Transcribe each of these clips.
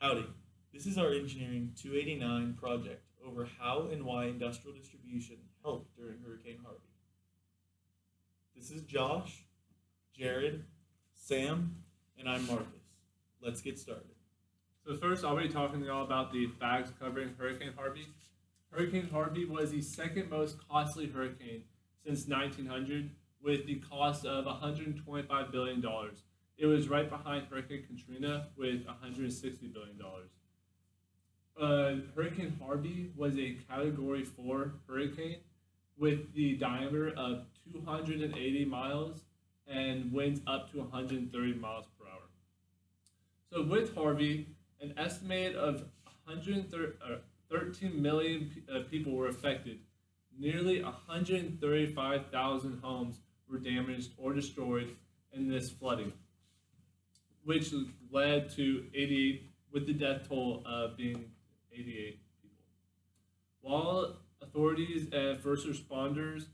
Howdy. This is our Engineering 289 project over how and why industrial distribution helped during Hurricane Harvey. This is Josh, Jared, Sam, and I'm Marcus. Let's get started. So first, I'll be talking to y'all about the facts covering Hurricane Harvey. Hurricane Harvey was the second most costly hurricane since 1900, with the cost of $125 billion. It was right behind Hurricane Katrina with $160 billion. Hurricane Harvey was a Category 4 hurricane with the diameter of 280 miles and winds up to 130 miles per hour. So with Harvey, an estimated of 113 million people were affected. Nearly 135,000 homes were damaged or destroyed in this flooding, which led to 88, with the death toll being 88 people. While authorities and first responders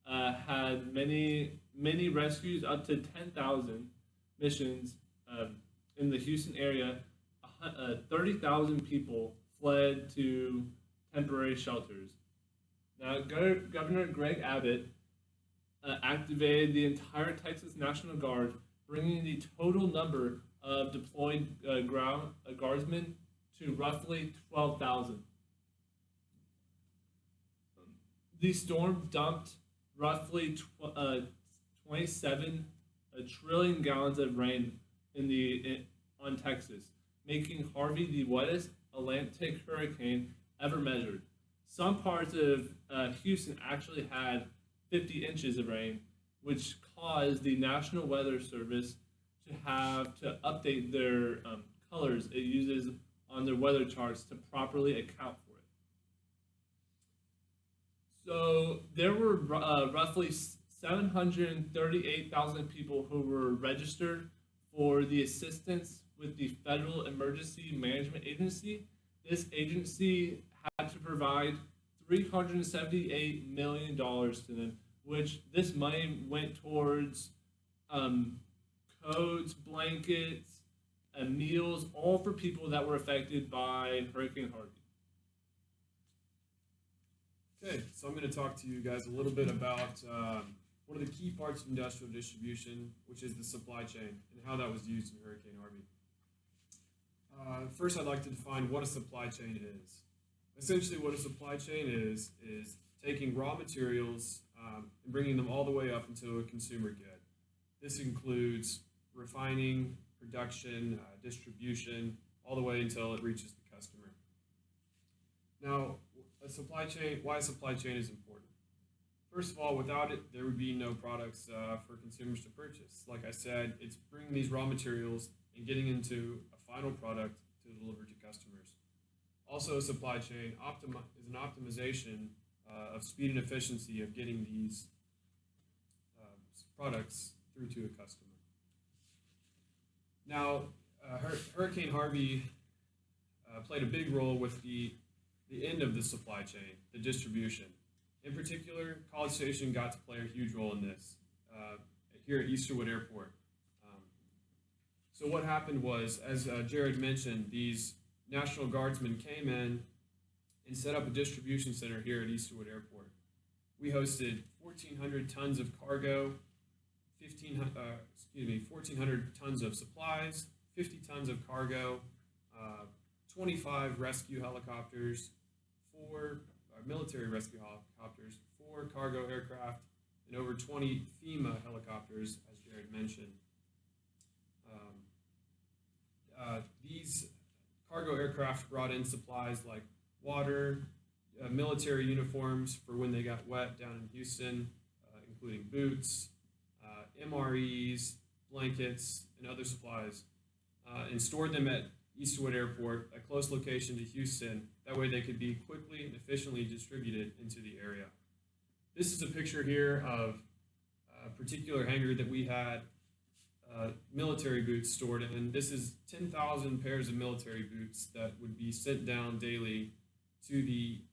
had many rescues, up to 10,000 missions in the Houston area, 30,000 people fled to temporary shelters. Now, Governor Greg Abbott activated the entire Texas National Guard, bringing the total number of deployed guardsmen to roughly 12,000. The storm dumped roughly 27 trillion gallons of rain on Texas, making Harvey the wettest Atlantic hurricane ever measured. Some parts of Houston actually had 50 inches of rain, which caused the National Weather Service to have to update their colors it uses on their weather charts to properly account for it. So there were roughly 738,000 people who were registered for the assistance with the Federal Emergency Management Agency. This agency had to provide $378 million to them, which this money went towards coats, blankets, and meals, all for people that were affected by Hurricane Harvey. Okay, so I'm going to talk to you guys a little bit about one of the key parts of industrial distribution, which is the supply chain, and how that was used in Hurricane Harvey. First, I'd like to define what a supply chain is. Essentially, what a supply chain is taking raw materials and bringing them all the way up into a consumer good. This includes refining, production, distribution, all the way until it reaches the customer. Now, why a supply chain is important. First of all, without it, there would be no products for consumers to purchase. Like I said, it's bringing these raw materials and getting into a final product to deliver to customers. Also, a supply chain is an optimization of speed and efficiency of getting these products through to a customer. Now, Hurricane Harvey played a big role with the end of the supply chain, the distribution. In particular, College Station got to play a huge role in this here at Easterwood Airport. So what happened was, as Jared mentioned, these National Guardsmen came in and set up a distribution center here at Easterwood Airport. We hosted 1,400 tons of cargo, 1,400 tons of supplies, 50 tons of cargo, 25 rescue helicopters, 4 military rescue helicopters, 4 cargo aircraft, and over 20 FEMA helicopters, as Jared mentioned. These cargo aircraft brought in supplies like water, military uniforms for when they got wet down in Houston, including boots, MREs, blankets, and other supplies, and stored them at Easterwood Airport, a close location to Houston. That way they could be quickly and efficiently distributed into the area. This is a picture here of a particular hangar that we had military boots stored in. This is 10,000 pairs of military boots that would be sent down daily to the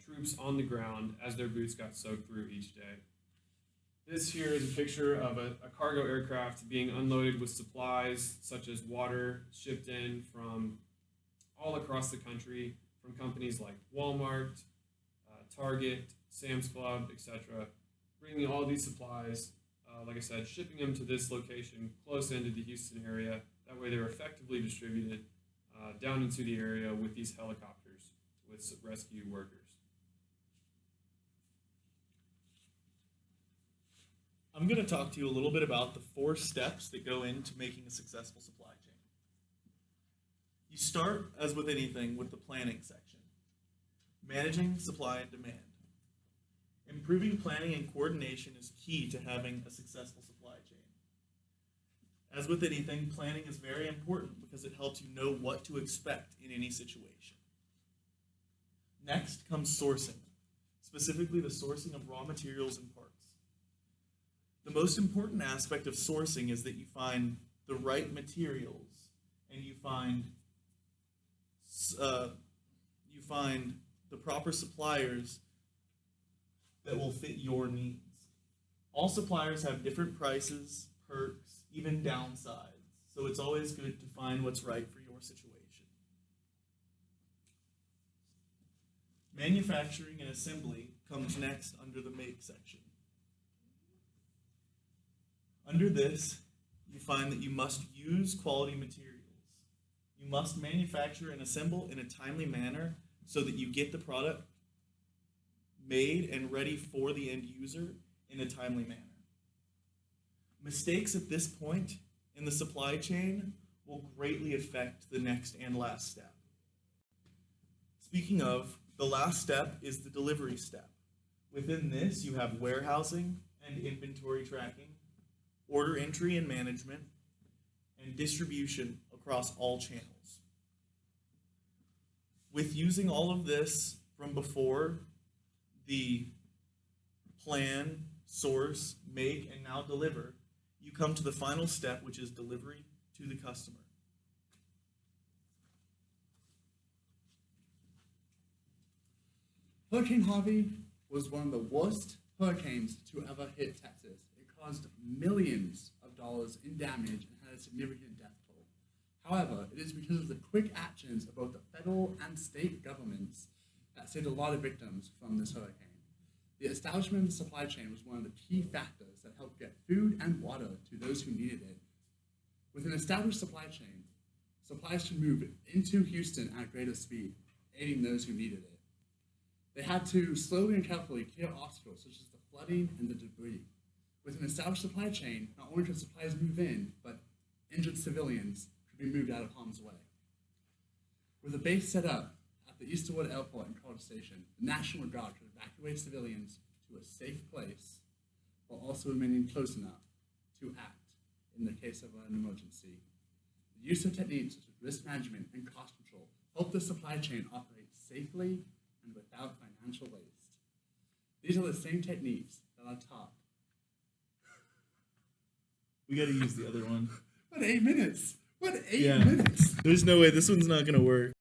troops on the ground as their boots got soaked through each day. This here is a picture of a cargo aircraft being unloaded with supplies such as water shipped in from all across the country from companies like Walmart, Target, Sam's Club, etc. Bringing all these supplies, like I said, shipping them to this location close into the Houston area. That way they're effectively distributed down into the area with these helicopters with rescue workers. I'm going to talk to you a little bit about the 4 steps that go into making a successful supply chain. You start, as with anything, with the planning section. Managing supply and demand. Improving planning and coordination is key to having a successful supply chain. As with anything, planning is very important because it helps you know what to expect in any situation. Next comes sourcing, specifically the sourcing of raw materials and parts. The most important aspect of sourcing is that you find the right materials and you find the proper suppliers that will fit your needs. All suppliers have different prices, perks, even downsides, so it's always good to find what's right for your situation. Manufacturing and assembly comes next under the make section. Under this, you find that you must use quality materials. You must manufacture and assemble in a timely manner so that you get the product made and ready for the end user in a timely manner. Mistakes at this point in the supply chain will greatly affect the next and last step. Speaking of, the last step is the delivery step. Within this, you have warehousing and inventory tracking, order entry and management, and distribution across all channels. With using all of this from before, the plan, source, make, and now deliver, you come to the final step, which is delivery to the customer. Hurricane Harvey was one of the worst hurricanes to ever hit Texas. It caused millions of dollars in damage and had a significant death toll. However, it is because of the quick actions of both the federal and state governments that saved a lot of victims from this hurricane. The establishment of the supply chain was one of the key factors that helped get food and water to those who needed it. With an established supply chain, supplies could move into Houston at greater speed, aiding those who needed it. They had to slowly and carefully clear obstacles such as the flooding and the debris. With an established supply chain, not only could supplies move in, but injured civilians could be moved out of harm's way. With a base set up at the Easterwood Airport and College Station, the National Guard could evacuate civilians to a safe place while also remaining close enough to act in the case of an emergency. The use of techniques such as risk management and cost control helped the supply chain operate safely and without financial waste. These are the same techniques that are taught. We gotta use the other one. What, 8 minutes? What, 8 Yeah. minutes? There's no way this one's not gonna work.